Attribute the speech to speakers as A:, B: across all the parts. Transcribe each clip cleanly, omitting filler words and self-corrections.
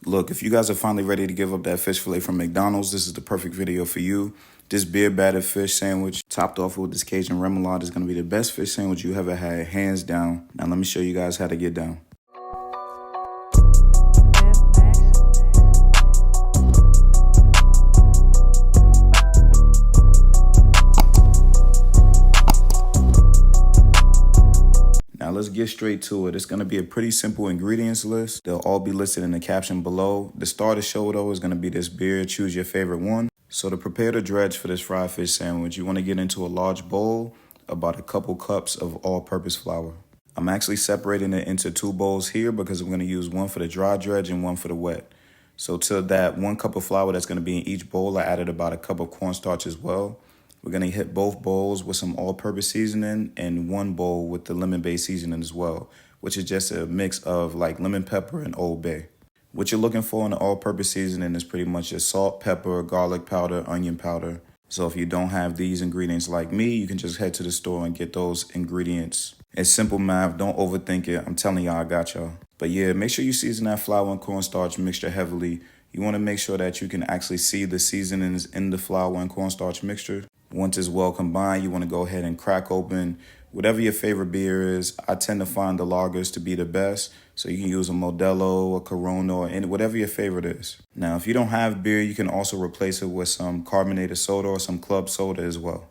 A: Look, if you guys are finally ready to give up that fish fillet from McDonald's, this is the perfect video for you. This beer battered fish sandwich topped off with this Cajun remoulade is going to be the best fish sandwich you ever had, hands down. Now let me show you guys how to get down. Now let's get straight to it. It's going to be a pretty simple ingredients list. They'll all be listed in the caption below. The star of the show though is going to be this beer. Choose your favorite one. So to prepare the dredge for this fried fish sandwich, you want to get into a large bowl, about a couple cups of all-purpose flour. I'm actually separating it into two bowls here because I'm going to use one for the dry dredge and one for the wet. So to that 1 cup of flour that's going to be in each bowl, I added about a cup of cornstarch as well. We're going to hit both bowls with some all-purpose seasoning and one bowl with the lemon-based seasoning as well, which is just a mix of like lemon pepper and Old Bay. What you're looking for in the all-purpose seasoning is pretty much just salt, pepper, garlic powder, onion powder. So if you don't have these ingredients like me, you can just head to the store and get those ingredients. It's simple math. Don't overthink it. I'm telling y'all, I got y'all. But yeah, make sure you season that flour and cornstarch mixture heavily. You want to make sure that you can actually see the seasonings in the flour and cornstarch mixture. Once it's well combined, you want to go ahead and crack open whatever your favorite beer is. I tend to find the lagers to be the best. So you can use a Modelo, a Corona, or whatever your favorite is. Now, if you don't have beer, you can also replace it with some carbonated soda or some club soda as well.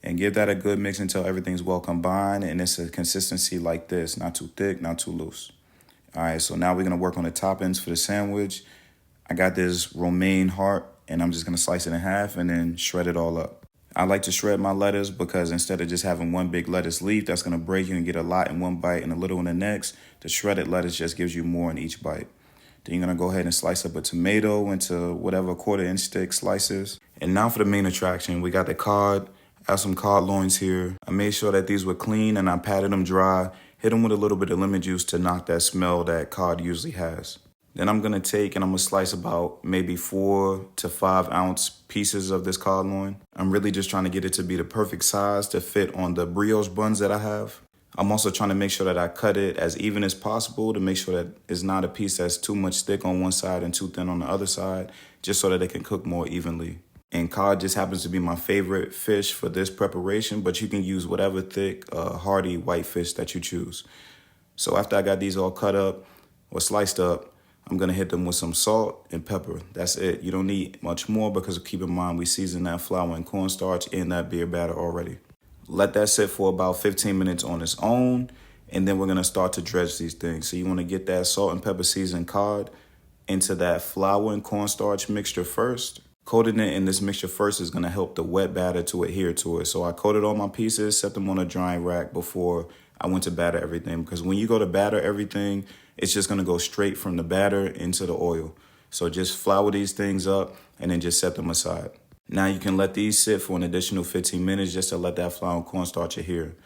A: And give that a good mix until everything's well combined and it's a consistency like this. Not too thick, not too loose. All right, so now we're going to work on the toppings for the sandwich. I got this romaine heart and I'm just going to slice it in half and then shred it all up. I like to shred my lettuce because instead of just having one big lettuce leaf, that's going to break you and get a lot in one bite and a little in the next. The shredded lettuce just gives you more in each bite. Then you're going to go ahead and slice up a tomato into whatever 1/4-inch thick slices. And now for the main attraction, we got the cod. I have some cod loins here. I made sure that these were clean and I patted them dry. Hit them with a little bit of lemon juice to knock that smell that cod usually has. Then I'm going to take and I'm going to slice about maybe 4 to 5 ounce pieces of this cod loin. I'm really just trying to get it to be the perfect size to fit on the brioche buns that I have. I'm also trying to make sure that I cut it as even as possible to make sure that it's not a piece that's too much thick on one side and too thin on the other side, just so that it can cook more evenly. And cod just happens to be my favorite fish for this preparation, but you can use whatever thick, hearty white fish that you choose. So after I got these all cut up or sliced up, I'm going to hit them with some salt and pepper. That's it. You don't need much more because keep in mind we seasoned that flour and cornstarch in that beer batter already. Let that sit for about 15 minutes on its own, and then we're going to start to dredge these things. So you want to get that salt and pepper seasoned cod into that flour and cornstarch mixture first. Coating it in this mixture first is going to help the wet batter to adhere to it. So I coated all my pieces, set them on a drying rack before I went to batter everything. Because when you go to batter everything, it's just going to go straight from the batter into the oil. So just flour these things up and then just set them aside. Now you can let these sit for an additional 15 minutes just to let that flour and cornstarch adhere.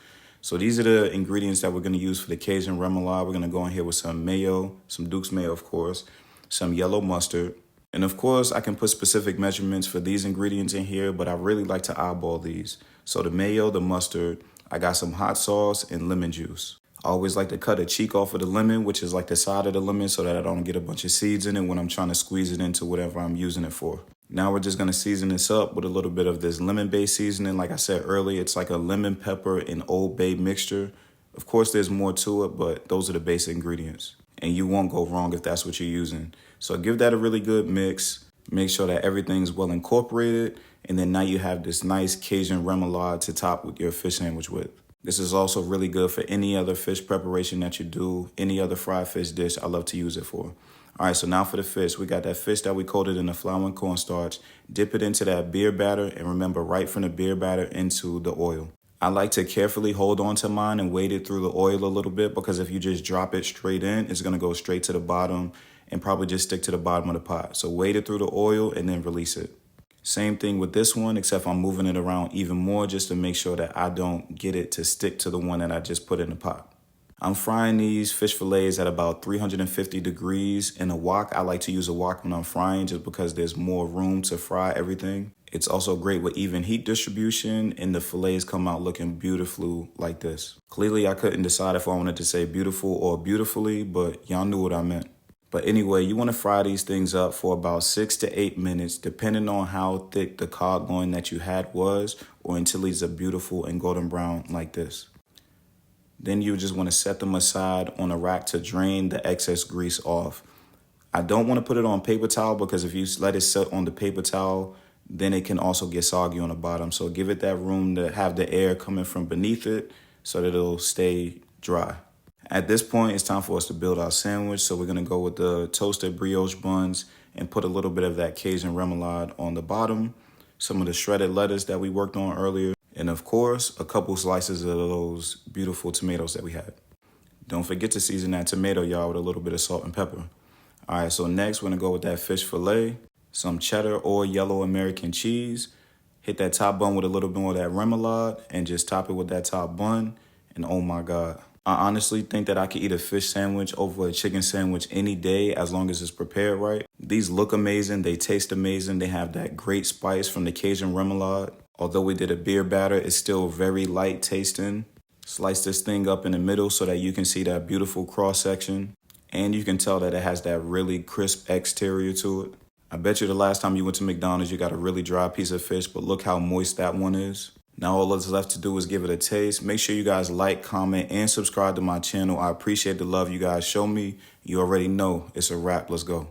A: So these are the ingredients that we're going to use for the Cajun remoulade. We're going to go in here with some mayo, some Duke's mayo, of course, some yellow mustard. And of course, I can put specific measurements for these ingredients in here, but I really like to eyeball these. So the mayo, the mustard, I got some hot sauce and lemon juice. I always like to cut a cheek off of the lemon, which is like the side of the lemon, so that I don't get a bunch of seeds in it when I'm trying to squeeze it into whatever I'm using it for. Now we're just going to season this up with a little bit of this lemon-based seasoning. Like I said earlier, it's like a lemon pepper and Old Bay mixture. Of course, there's more to it, but those are the basic ingredients. And you won't go wrong if that's what you're using. So give that a really good mix. Make sure that everything's well incorporated. And then now you have this nice Cajun remoulade to top with your fish sandwich with. This is also really good for any other fish preparation that you do, any other fried fish dish. I love to use it for. All right, so now for the fish. We got that fish that we coated in the flour and cornstarch. Dip it into that beer batter, and remember, right from the beer batter into the oil. I like to carefully hold on to mine and wade it through the oil a little bit, because if you just drop it straight in, it's going to go straight to the bottom and probably just stick to the bottom of the pot. So wade it through the oil and then release it. Same thing with this one, except I'm moving it around even more just to make sure that I don't get it to stick to the one that I just put in the pot. I'm frying these fish fillets at about 350 degrees in a wok. I like to use a wok when I'm frying just because there's more room to fry everything. It's also great with even heat distribution, and the fillets come out looking beautiful like this. Clearly, I couldn't decide if I wanted to say beautiful or beautifully, but y'all knew what I meant. But anyway, you want to fry these things up for about 6 to 8 minutes, depending on how thick the cod loin that you had was, or until these are beautiful and golden brown like this. Then you just want to set them aside on a rack to drain the excess grease off. I don't want to put it on paper towel because if you let it sit on the paper towel, then it can also get soggy on the bottom. So give it that room to have the air coming from beneath it so that it'll stay dry. At this point, it's time for us to build our sandwich. So we're going to go with the toasted brioche buns and put a little bit of that Cajun remoulade on the bottom, some of the shredded lettuce that we worked on earlier, and of course, a couple slices of those beautiful tomatoes that we had. Don't forget to season that tomato, y'all, with a little bit of salt and pepper. All right, so next we're going to go with that fish fillet, some cheddar or yellow American cheese. Hit that top bun with a little bit more of that remoulade and just top it with that top bun. And oh my God. I honestly think that I could eat a fish sandwich over a chicken sandwich any day as long as it's prepared right. These look amazing. They taste amazing. They have that great spice from the Cajun remoulade. Although we did a beer batter, it's still very light tasting. Slice this thing up in the middle so that you can see that beautiful cross section. And you can tell that it has that really crisp exterior to it. I bet you the last time you went to McDonald's, you got a really dry piece of fish, but look how moist that one is. Now all that's left to do is give it a taste. Make sure you guys like, comment, and subscribe to my channel. I appreciate the love you guys show me. You already know it's a wrap. Let's go.